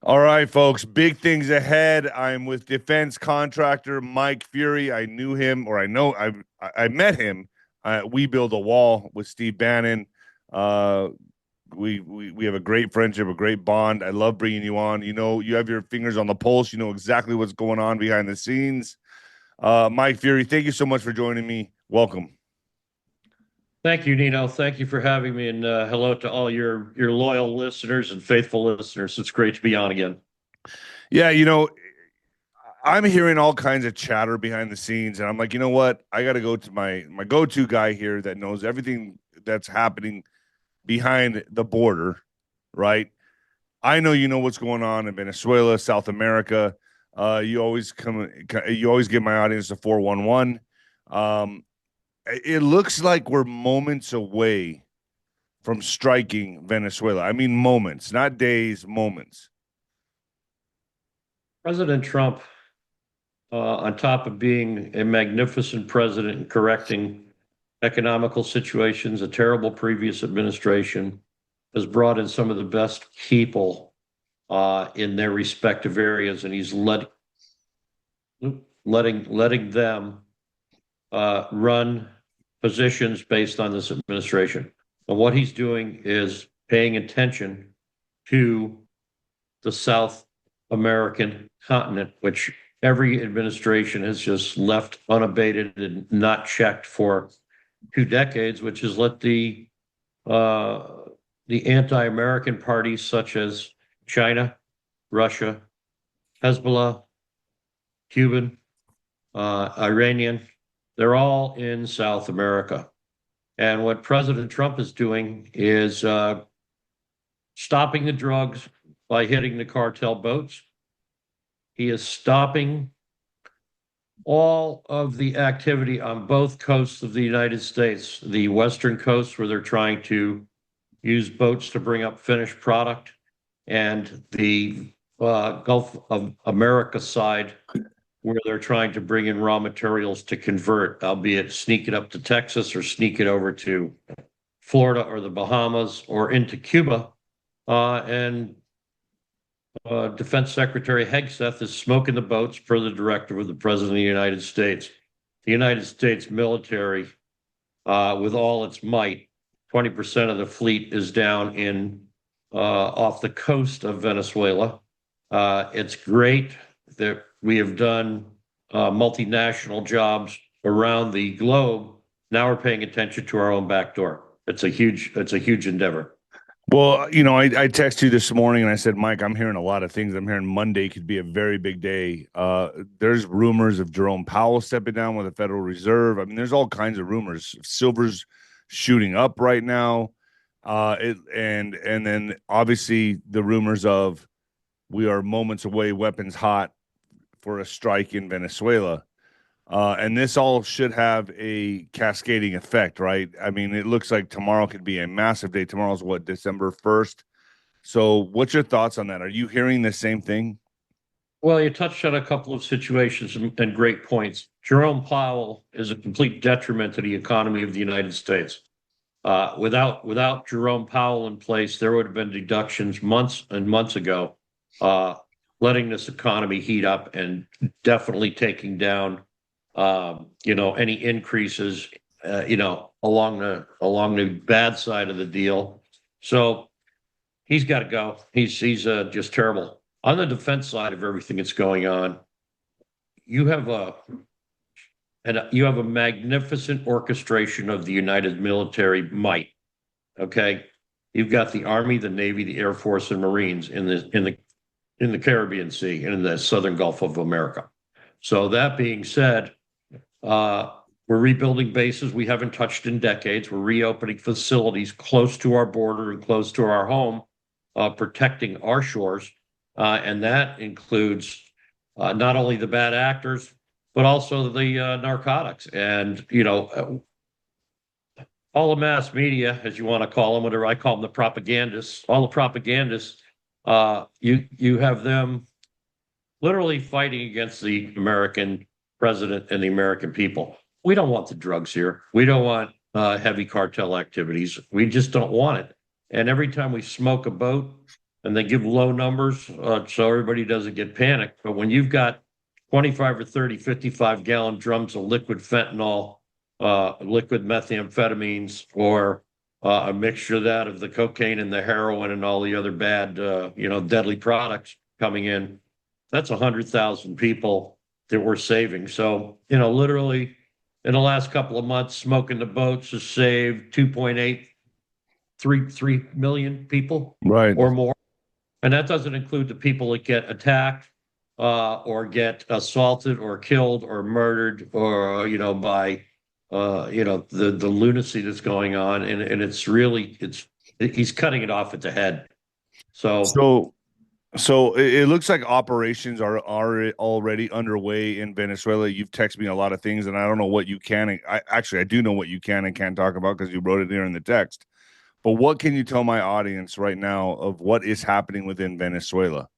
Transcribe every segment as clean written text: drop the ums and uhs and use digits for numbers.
All right, folks, big things ahead. I'm with defense contractor Mike Furey. I knew him, or I met him. We build a wall with Steve Bannon. Uh, we have a great friendship, a great bond. I love bringing you on. You know, you have your fingers on the pulse. You know exactly what's going on behind the scenes. Mike Furey, thank you so much for joining me. Welcome. Thank you, Nino. Thank you for having me, and hello to all your loyal listeners and faithful listeners. It's great to be on again. Yeah, I'm hearing all kinds of chatter behind the scenes, and I'm like, you know what? I got to go to my go-to guy here that knows everything that's happening behind the border, right? I know you know what's going on in Venezuela, South America. You always give my audience a 411. It looks like we're moments away from striking Venezuela. I mean, moments, not days, moments. President Trump, on top of being a magnificent president and correcting economical situations, a terrible previous administration, has brought in some of the best people in their respective areas, and he's letting them run positions based on this administration. And what he's doing is paying attention to the South American continent, which every administration has just left unabated and not checked for 2 decades, which has let the anti-American parties such as China, Russia, Hezbollah, Cuban, Iranian, they're all in South America. And what President Trump is doing is stopping the drugs by hitting the cartel boats. He is stopping all of the activity on both coasts of the United States, the western coast where they're trying to use boats to bring up finished product, and the Gulf of America side where they're trying to bring in raw materials to convert, albeit sneak it up to Texas or sneak it over to Florida or the Bahamas or into Cuba. And Defense Secretary Hegseth is smoking the boats per the directive of the President of the United States. The United States military, with all its might, 20% of the fleet is down in off the coast of Venezuela. It's great that we have done multinational jobs around the globe. Now we're paying attention to our own back door. It's a huge endeavor. Well, you know, I texted you this morning and I said, Mike, I'm hearing a lot of things. I'm hearing Monday could be a very big day. There's rumors of Jerome Powell stepping down with the Federal Reserve. I mean, there's all kinds of rumors. Silver's shooting up right now. And then obviously the rumors of we are moments away, weapons hot for a strike in Venezuela. And this all should have a cascading effect, right? I mean, it looks like tomorrow could be a massive day. Tomorrow's what, December 1st? So what's your thoughts on that? Are you hearing the same thing? Well, you touched on a couple of situations and great points. Jerome Powell is a complete detriment to the economy of the United States. Without Jerome Powell in place, there would have been deductions months and months ago, letting this economy heat up and definitely taking down any increases, along the bad side of the deal. So he's got to go. He's just terrible. On the defense side of everything that's going on, you have a magnificent orchestration of the United military might. Okay, you've got the Army, the Navy, the Air Force, and Marines in the Caribbean Sea and in the Southern Gulf of America. So that being said, we're rebuilding bases we haven't touched in decades. We're reopening facilities close to our border and close to our home, protecting our shores. And that includes not only the bad actors, but also the narcotics. And, all the mass media, as you want to call them, whatever I call them, the propagandists, all the propagandists, you have them literally fighting against the American president and the American people. We don't want the drugs here. We don't want heavy cartel activities. We just don't want it. And every time we smoke a boat, and they give low numbers so everybody doesn't get panicked. But when you've got 25 or 30 55-gallon drums of liquid fentanyl, liquid methamphetamines, or a mixture of that of the cocaine and the heroin and all the other bad, deadly products coming in, that's 100,000 people that we're saving. So, literally in the last couple of months, smoking the boats has saved 2.833 million people Right. or more. And that doesn't include the people that get attacked or get assaulted or killed or murdered or, by, the lunacy that's going on. And he's cutting it off at the head. So it looks like operations are already underway in Venezuela. You've texted me a lot of things, and I don't know what you can. I do know what you can and can't talk about because you wrote it here in the text. But what can you tell my audience right now of what is happening within Venezuela?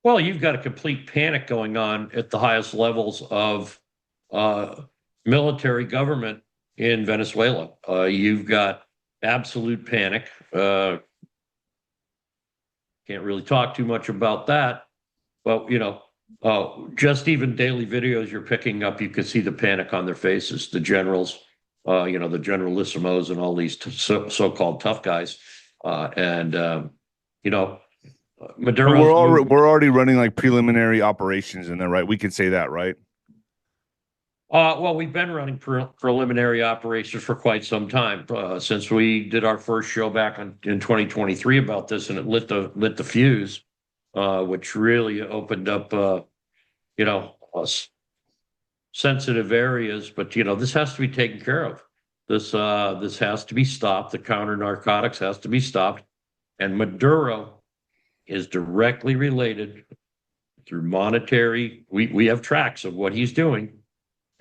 Well, you've got a complete panic going on at the highest levels of military government in Venezuela. You've got absolute panic. Can't really talk too much about that, but just even daily videos you're picking up, you can see the panic on their faces. The generals, the 𝗓𝗏𝗡𝗎𝗓 and all these so-called tough guys, Maduro's we're already running like preliminary operations in there, right? We could say that, right? Well, we've been running preliminary operations for quite some time, since we did our first show back in 2023 about this, and it lit the fuse, which really opened up, sensitive areas. But this has to be taken care of. This has to be stopped. The counter narcotics has to be stopped, and Maduro is directly related through monetary. We have tracks of what he's doing.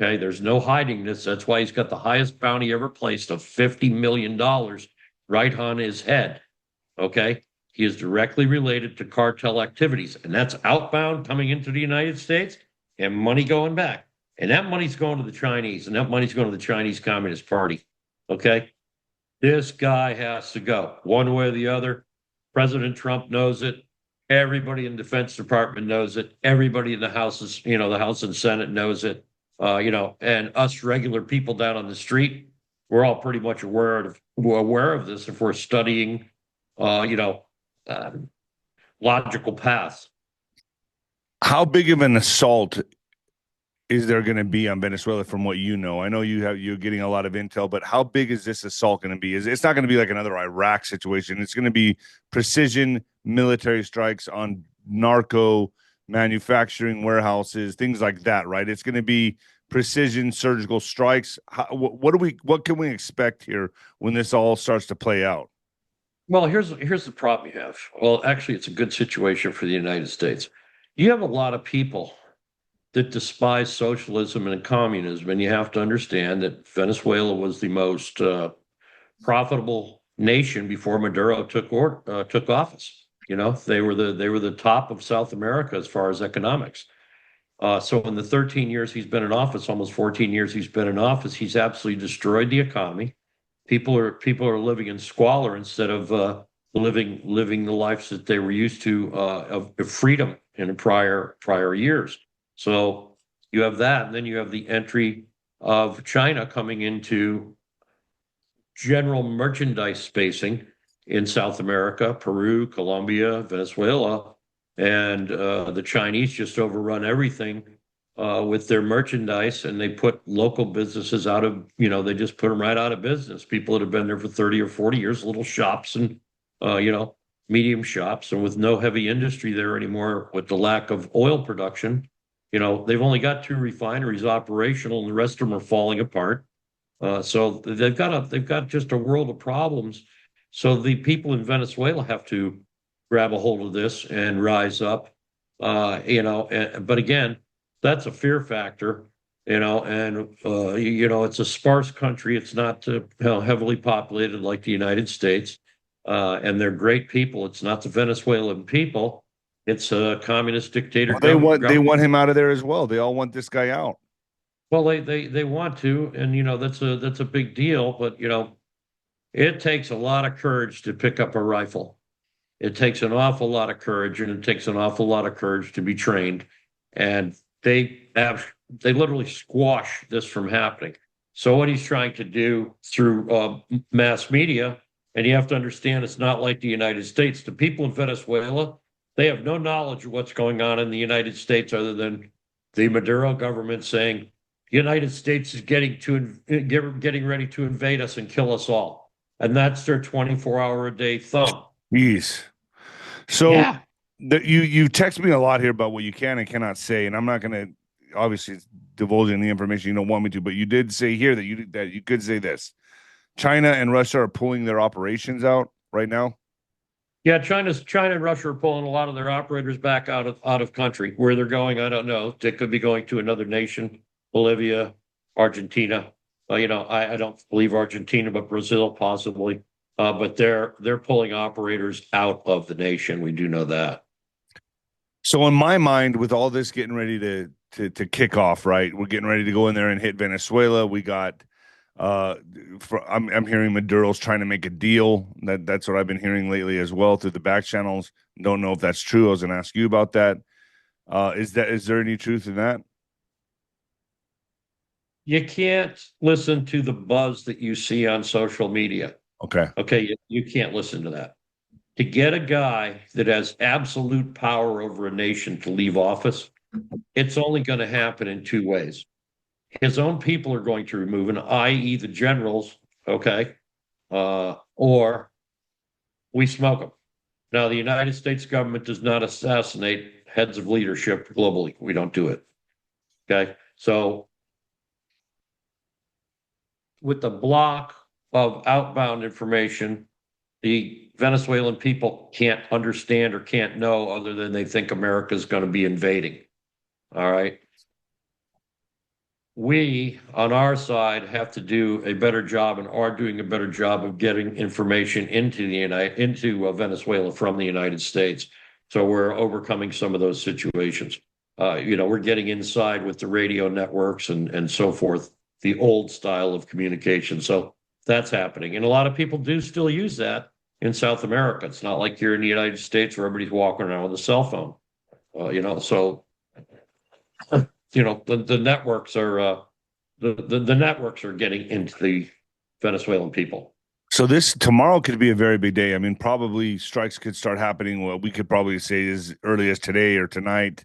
Okay, there's no hiding this. That's why he's got the highest bounty ever placed of $50 million right on his head. Okay, he is directly related to cartel activities, and that's outbound coming into the United States and money going back. And that money's going to the Chinese, and that money's going to the Chinese Communist Party. Okay, this guy has to go one way or the other. President Trump knows it. Everybody in the Defense Department knows it. Everybody in the Houses, the House and Senate knows it. And us regular people down on the street, we're all pretty much aware of this if we're studying, logical paths. How big of an assault is there going to be on Venezuela from what you know? I know you're getting a lot of intel, but how big is this assault going to be? It's not going to be like another Iraq situation. It's going to be precision military strikes on narco manufacturing warehouses, things like that, right? It's going to be precision surgical strikes. What can we expect here when this all starts to play out? Well, here's the problem you have. Well, actually, it's a good situation for the United States. You have a lot of people that despise socialism and communism, and you have to understand that Venezuela was the most profitable nation before Maduro took office. They were the top of South America as far as economics. So in the 13 years he's been in office, almost 14 years he's been in office, he's absolutely destroyed the economy. People are living in squalor instead of living the lives that they were used to of freedom in prior years. So you have that, and then you have the entry of China coming into general merchandise spacing in South America, Peru, Colombia, Venezuela, and the Chinese just overrun everything with their merchandise, and they put local businesses out of, they just put them right out of business. People that have been there for 30 or 40 years, little shops and, medium shops, and with no heavy industry there anymore, with the lack of oil production, they've only got 2 refineries operational, and the rest of them are falling apart. So they've got just a world of problems. So the people in Venezuela have to grab a hold of this and rise up, but again, that's a fear factor, and it's a sparse country. It's not heavily populated like the United States, and they're great people. It's not the Venezuelan people. It's a communist dictator. Well, they want him out of there as well. They all want this guy out. Well, they want to, and that's a big deal. But it takes a lot of courage to pick up a rifle. It takes an awful lot of courage, and it takes an awful lot of courage to be trained. And they literally squash this from happening. So what he's trying to do through mass media, and you have to understand, it's not like the United States. The people in Venezuela, they have no knowledge of what's going on in the United States other than the Maduro government saying the United States is getting ready to invade us and kill us all. And that's their 24-hour-a-day thumb. Jeez. So Yeah. you text me a lot here about what you can and cannot say, and I'm not going to obviously divulge any information you don't want me to, but you did say here that you could say this: China and Russia are pulling their operations out right now. Yeah, China and Russia are pulling a lot of their operators back out of country. Where they're going, I don't know. They could be going to another nation, Bolivia, Argentina. I don't believe Argentina, but Brazil possibly. But they're pulling operators out of the nation. We do know that. So in my mind, with all this getting ready to kick off, right? We're getting ready to go in there and hit Venezuela. We got I'm hearing Maduro's trying to make a deal. That's what I've been hearing lately as well through the back channels. Don't know if that's true. I was gonna ask you about that. Is there any truth in that? You can't listen to the buzz that you see on social media. Okay. Okay, you can't listen to that. To get a guy that has absolute power over a nation to leave office, it's only going to happen in two ways. His own people are going to remove him, i.e. the generals, okay, or we smoke them. Now, the United States government does not assassinate heads of leadership globally. We don't do it, okay? So with the block of outbound information, the Venezuelan people can't understand or can't know other than they think America's going to be invading. All right. We, on our side, have to do a better job and are doing a better job of getting information into Venezuela from the United States. So we're overcoming some of those situations. We're getting inside with the radio networks and so forth, the old style of communication. So that's happening. And a lot of people do still use that in South America. It's not like you're in the United States where everybody's walking around with a cell phone. So the networks are the networks are getting into the Venezuelan people. So this tomorrow could be a very big day. I mean, probably strikes could start happening. What we could probably say as early as today or tonight.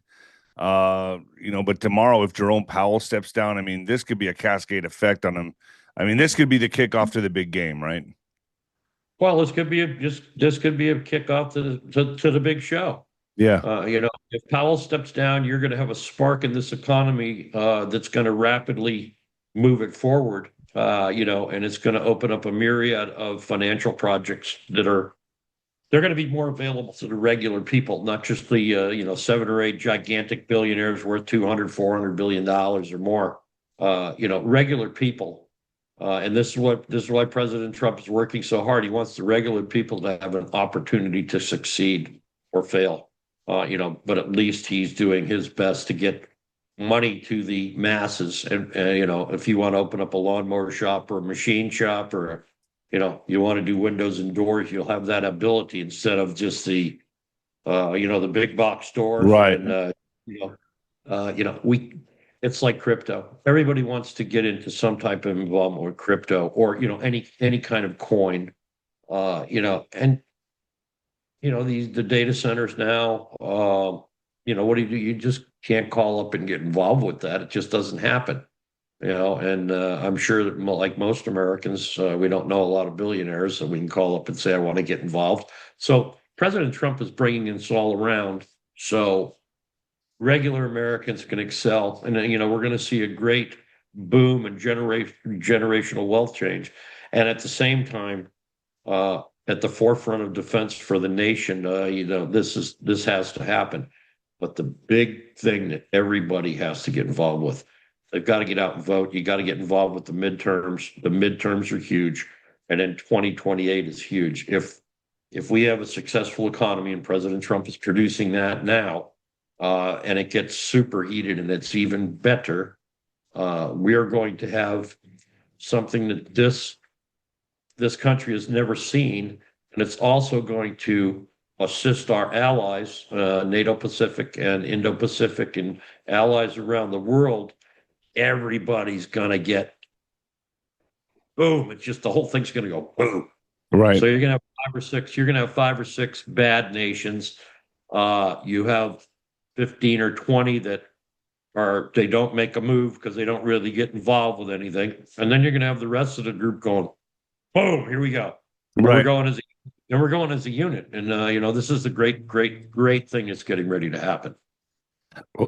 But tomorrow, if 𝗬𝗓𝗏 steps down, I mean, this could be a cascade effect on him. I mean, this could be the kickoff to the big game, right? Well, this could be a kickoff to the big show. Yeah. If Powell steps down, you're going to have a spark in this economy that's going to rapidly move it forward. And it's going to open up a myriad of financial projects they're going to be more available to the regular people, not just the 7 or 8 gigantic billionaires worth $200-400 billion or more. Regular people. And this is why President Trump is working so hard. He wants the regular people to have an opportunity to succeed or fail. But at least he's doing his best to get money to the masses. And if you want to open up a lawnmower shop or a machine shop, or you want to do windows and doors, you'll have that ability instead of just the big box stores. Right. And it's like crypto. Everybody wants to get into some type of involvement with crypto or any kind of coin. The data centers now, what do you do? You just can't call up and get involved with that. It just doesn't happen, and I'm sure that like most Americans, we don't know a lot of billionaires that we can call up and say, I want to get involved. So President Trump is bringing this all around. So regular Americans can excel. And, we're going to see a great boom and generational wealth change. And at the same time, at the forefront of defense for the nation, this has to happen. But the big thing that everybody has to get involved with, they've got to get out and vote. You got to get involved with the midterms. The midterms are huge. And then 2028 is huge. If we have a successful economy and President Trump is producing that now, and it gets superheated and it's even better, we are going to have something that this country has never seen. And it's also going to assist our allies, NATO Pacific and Indo-Pacific and allies around the world, everybody's going to get boom. It's just the whole thing's going to go boom. Right. So you're going to have 5 or 6 bad nations. You have 15 or 20 that they don't make a move because they don't really get involved with anything. And then you're going to have the rest of the group going, boom, here we go. Right. We're going as a unit. And, this is the great thing that's getting ready to happen.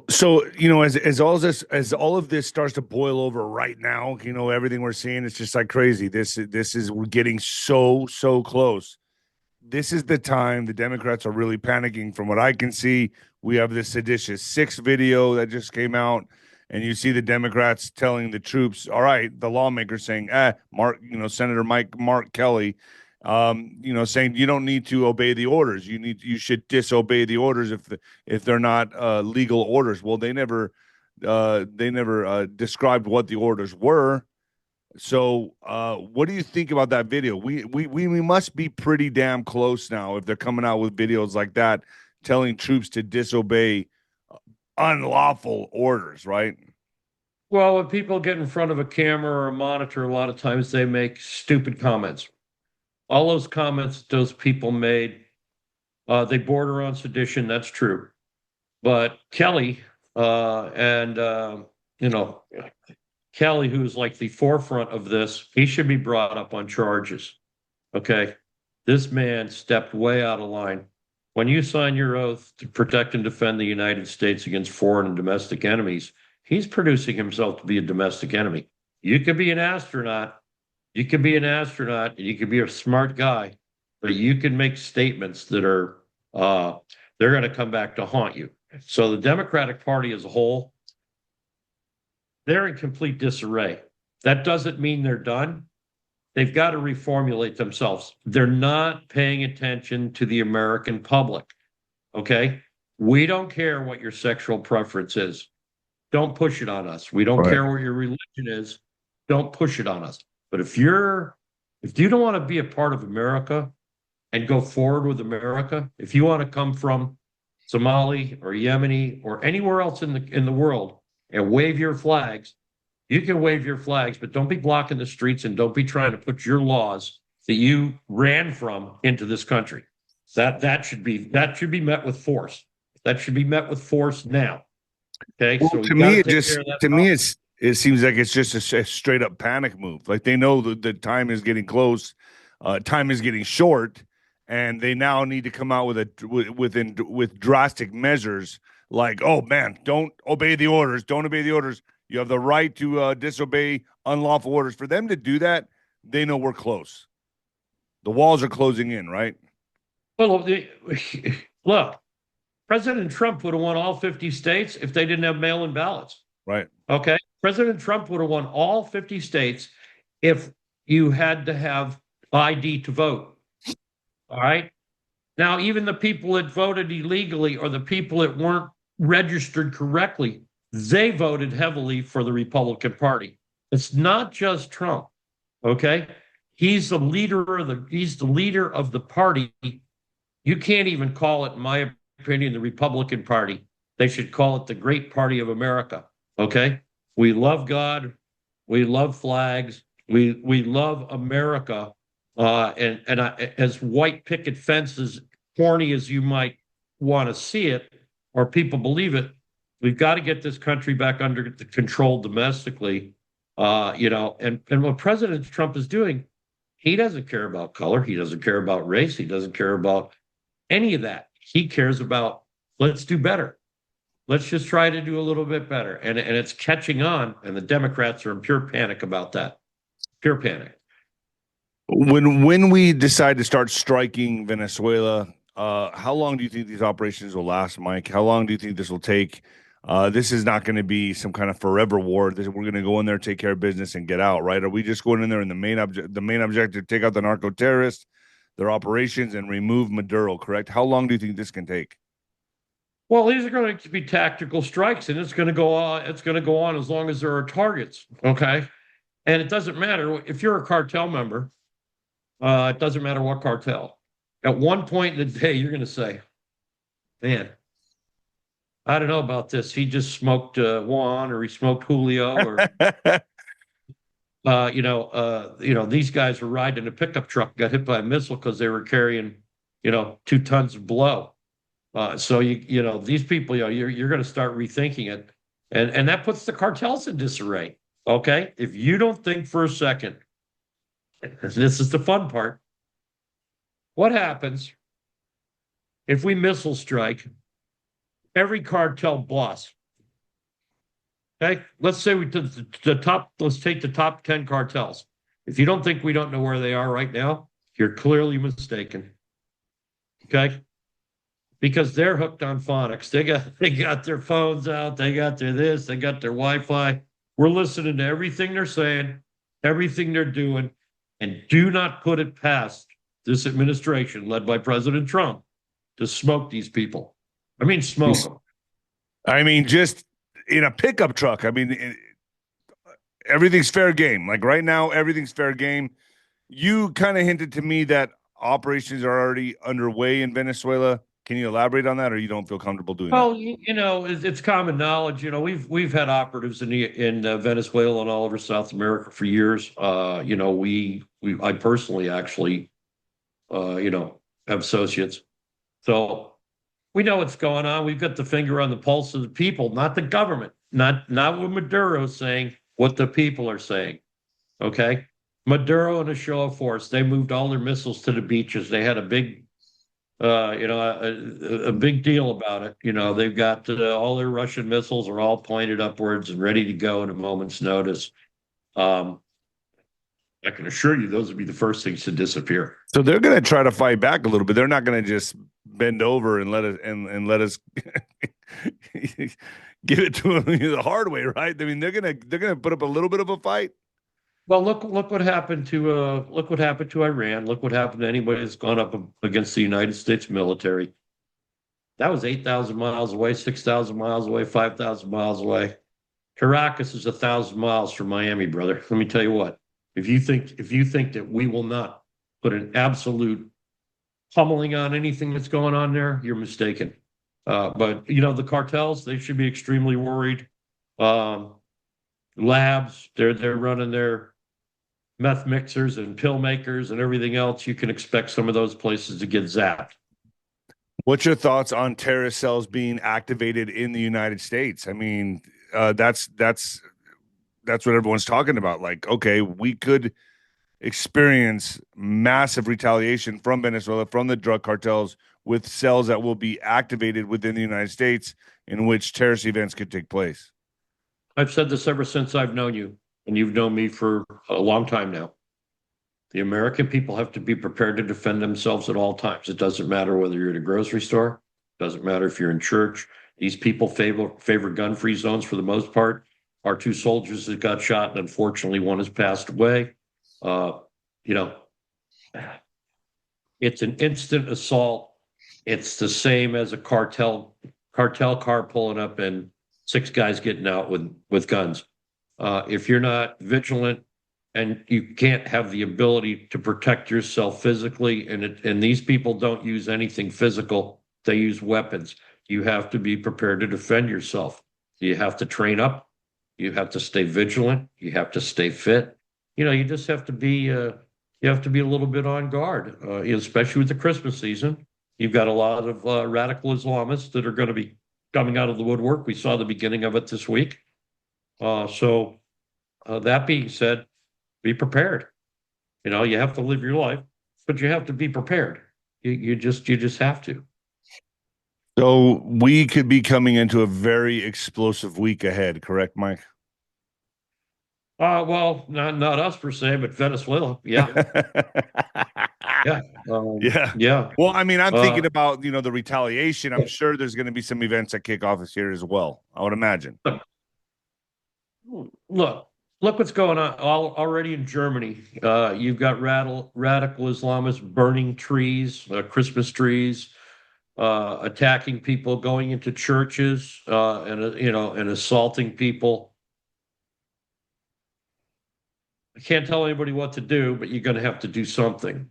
So, as all of this starts to boil over right now, everything we're seeing, it's just like crazy. We're getting so close. This is the time the Democrats are really panicking. From what I can see, we have this seditious 6 video that just came out, and you see the Democrats telling the troops, all right, the lawmakers saying, Senator Mark Kelly, saying you don't need to obey the orders. You should disobey the orders if they're not legal orders. Well, they never described what the orders were. So, what do you think about that video? We must be pretty damn close now if they're coming out with videos like that, telling troops to disobey unlawful orders, right? Well, when people get in front of a camera or a monitor, a lot of times they make stupid comments. All those comments those people made, they border on sedition. That's true. But Kelly Kelly, who's like the forefront of this, he should be brought up on charges. Okay. This man stepped way out of line. When you sign your oath to protect and defend the United States against foreign and domestic enemies, he's producing himself to be a domestic enemy. You could be an astronaut. You could be a smart guy, but you can make statements that are, they're going to come back to haunt you. So the Democratic Party as a whole, they're in complete disarray. That doesn't mean they're done. They've got to reformulate themselves. They're not paying attention to the American public. Okay? We don't care what your sexual preference is. Don't push it on us. We don't care what your religion is. Don't push it on us. But if you don't want to be a part of America and go forward with America, if you want to come from Somali or Yemeni or anywhere else in the world and wave your flags, you can wave your flags, but don't be blocking the streets and don't be trying to put your laws that you ran from into this country. That should be met with force. That should be met with force now. Okay. Well, to me, it seems like it's just a straight up panic move. Like they know that the time is getting close, time is getting short, and they now need to come out with drastic measures. Like, oh man, don't obey the orders. Don't obey the orders. You have the right to disobey unlawful orders. For them to do that, they know we're close. The walls are closing in, right? Well, look, President Trump would have won all 50 states if they didn't have mail-in ballots. Right. Okay. President Trump would have won all 50 states if you had to have ID to vote. All right. Now, even the people that voted illegally or the people that weren't registered correctly, they voted heavily for the Republican Party. It's not just Trump. Okay. He's the leader of the party. You can't even call it, in my opinion, the Republican Party. They should call it the Great Party of America. Okay. We love God. We love flags. We love America. As white picket fences, corny as you might want to see it, or people believe it, we've got to get this country back under control domestically. And what President Trump is doing, he doesn't care about color. He doesn't care about race. He doesn't care about any of that. He cares about, let's do better. Let's just try to do a little bit better. And it's catching on, and the Democrats are in pure panic about that. Pure panic. When we decide to start striking Venezuela, how long do you think these operations will last, Mike? How long do you think this will take? This is not going to be some kind of forever war. We're going to go in there, take care of business, and get out, right? Are we just going in there and the main objective, take out the narco terrorists, their operations, and remove Maduro, correct? How long do you think this can take? Well, these are going to be tactical strikes, and it's going to go on. It's going to go on as long as there are targets. Okay, and it doesn't matter if you're a cartel member. It doesn't matter what cartel. At one point in the day, you're going to say, man, I don't know about this. He just smoked Juan, or he smoked Julio, or these guys were riding in a pickup truck, got hit by a missile because they were carrying, 2 tons of blow. So these people, you're going to start rethinking it, and that puts the cartels in disarray. Okay, if you don't think for a second, this is the fun part. What happens if we missile strike every cartel boss? Okay, let's say we did the top. Let's take the top 10 cartels. If you don't think we don't know where they are right now, you're clearly mistaken. Okay, because they're hooked on phonics. They got their phones out. They got their this. They got their Wi-Fi. We're listening to everything they're saying, everything they're doing, and do not put it past this administration led by President Trump to smoke these people. I mean, smoke them. I mean, just in a pickup truck. I mean, everything's fair game. Like right now, everything's fair game. You kind of hinted to me that operations are already underway in Venezuela. Can you elaborate on that, or you don't feel comfortable doing that? Well, it's common knowledge. We've had operatives in Venezuela and all over South America for years. I personally actually, have associates, so we know what's going on. We've got the finger on the pulse of the people, not the government, not what Maduro's saying, what the people are saying. Okay, Maduro, in a show of force, they moved all their missiles to the beaches. They had a big a big deal about it. They've got all their Russian missiles are all pointed upwards and ready to go at a moment's notice. I can assure you those would be the first things to disappear. So they're going to try to fight back a little bit. They're not going to just bend over and let us let us give it to them the hard way, right? I mean, they're gonna put up a little bit of a fight. Well, look what happened to Iran. Look what happened to anybody that's gone up against the United States military. That was 8,000 miles away, 6,000 miles away, 5,000 miles away. Caracas is 1,000 miles from Miami, brother. Let me tell you what. If you think that we will not put an absolute pummeling on anything that's going on there, you're mistaken. But the cartels, they should be extremely worried. Labs, they're running their meth mixers and pill makers and everything else. You can expect some of those places to get zapped. What's your thoughts on terrorist cells being activated in the United States? I mean, that's what everyone's talking about. Like, okay, we could experience massive retaliation from Venezuela, from the drug cartels, with cells that will be activated within the United States in which terrorist events could take place. I've said this ever since I've known you, and you've known me for a long time now. The American people have to be prepared to defend themselves at all times. It doesn't matter whether you're at a grocery store. It doesn't matter if you're in church. These people favor gun-free zones for the most part. Our 2 soldiers that got shot, and unfortunately one has passed away. It's an instant assault. It's the same as a cartel car pulling up and 6 guys getting out with guns. If you're not vigilant and you can't have the ability to protect yourself physically, and these people don't use anything physical, they use weapons. You have to be prepared to defend yourself. You have to train up. You have to stay vigilant. You have to stay fit. You just have to be a little bit on guard, especially with the Christmas season. You've got a lot of radical Islamists that are going to be coming out of the woodwork. We saw the beginning of it this week. So that being said, be prepared. You have to live your life, but you have to be prepared. You just have to. So we could be coming into a very explosive week ahead, correct, Mike? Well, not us per se, but Venezuela. Yeah. Yeah. Yeah. Well, I mean, I'm thinking about, the retaliation. I'm sure there's going to be some events that kick off this year as well, I would imagine. Look what's going on already in Germany. You've got radical Islamists burning trees, Christmas trees, attacking people, going into churches, and assaulting people. I can't tell anybody what to do, but you're going to have to do something.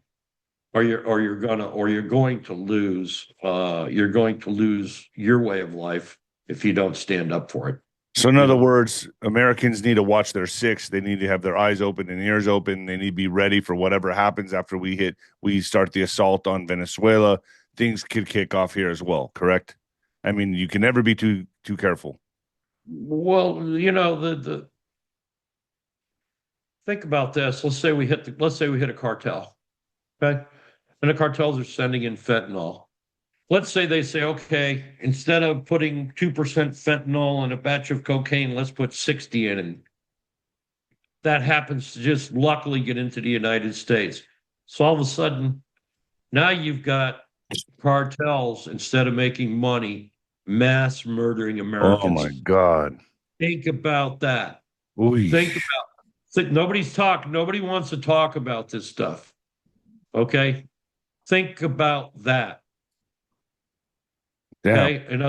you're going to lose your way of life if you don't stand up for it. So in You other know, words, Americans need to watch their six. They need to have their eyes open and ears open. They need to be ready for whatever happens after we start the assault on Venezuela. Things could kick off here as well, correct? I mean, you can never be too careful. well, the think about this. Let's say we hit a cartel, okay? And the cartels are sending in fentanyl. Let's say they say, okay, instead of putting 2% fentanyl in a batch of cocaine, let's put 60 in. And that happens to just luckily get into the United States. So all of a sudden, now you've got cartels, instead of making money, mass murdering Oh my Americans. God. Think about that. Ooh. Nobody wants to talk about this stuff. Okay. Think about that. Damn. Okay. In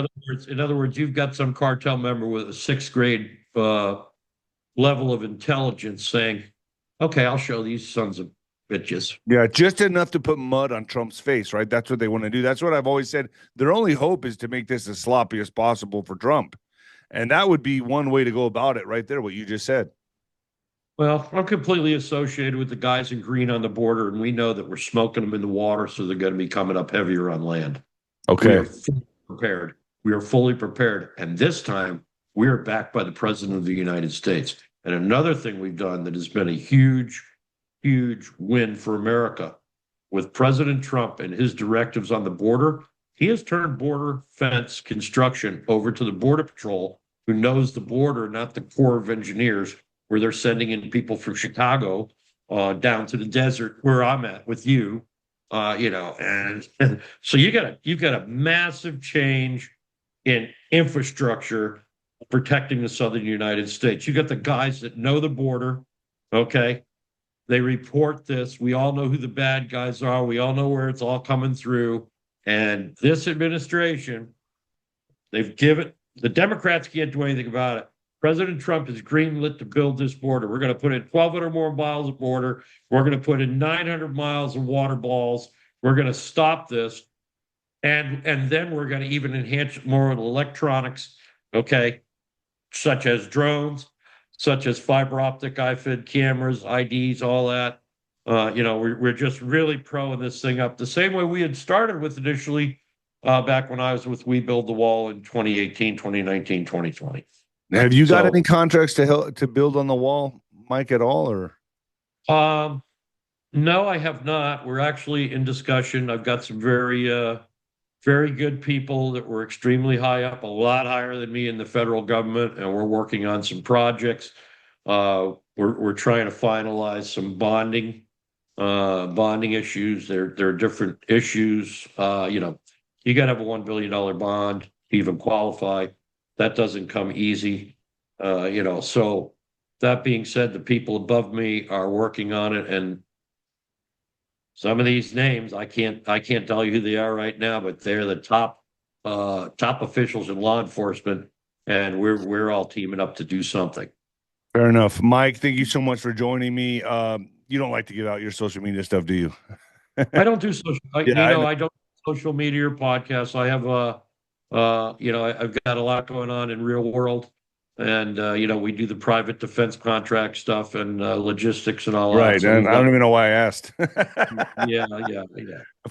other words, you've got some cartel member with a sixth grade level of intelligence saying, okay, I'll show these sons of bitches. Yeah, just enough to put mud on Trump's face, right? That's what they want to do. That's what I've always said. Their only hope is to make this as sloppy as possible for Trump. And that would be one way to go about it right there, what you just said. Well, I'm completely associated with the guys in green on the border, and we know that we're smoking them in the water, so they're going to be coming up heavier on land. We Okay. are fully prepared. We are fully prepared. And this time, we are backed by the President of the United States. And another thing we've done that has been a huge, huge win for America with President Trump and his directives on the border, he has turned border fence construction over to the Border Patrol, who knows the border, not the Corps of Engineers, where they're sending in people from Chicago down to the desert where I'm at with you. And so you've got a massive change in infrastructure protecting the southern United States. You got the guys that know the border, okay? They report this. We all know who the bad guys are. We all know where it's all coming through. And this administration, the Democrats can't do anything about it. President Trump is greenlit to build this border. We're going to put in 1,200 more miles of border. We're going to put in 900 miles of water balls. We're going to stop this. And then we're going to even enhance it more with electronics, okay, such as drones, such as fiber optic IFID cameras, IDs, all that. We're just really proing this thing up the same way we had started with initially back when I was with 𝗬𝗶𝗹 in 2018, 2019, 2020. Have you got any So, contracts to help to build on the wall, Mike, at all? Or um, no, I have not. We're actually in discussion. I've got some very good people that were extremely high up, a lot higher than me in the federal government, and we're working on some projects. We're trying to finalize some bonding issues. There are different issues. You got to have a $1 billion bond to even qualify. That doesn't come easy. So that being said, the people above me are working on it, and some of these names I can't tell you who they are right now, but they're the top officials in law enforcement, and we're all teaming up to do something. fair enough. Mike, thank you so much for joining me. You don't like to give out your social media stuff, do you? I don't do social, Yeah, I know. I don't do social media or podcasts. I have I've got a lot going on in real world, and we do the private defense contract stuff and logistics and all that. Right. So And we've I got don't even know why I asked. yeah.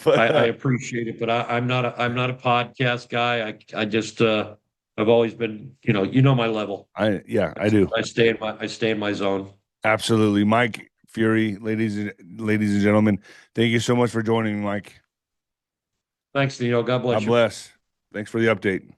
But I appreciate it, but I'm not a podcast guy. I just I've always been, my level. I do. I stay in my zone. Absolutely. Mike Furey, ladies and gentlemen, thank you so much for joining me, Mike. Thanks, God God bless you. bless. Thanks for the update.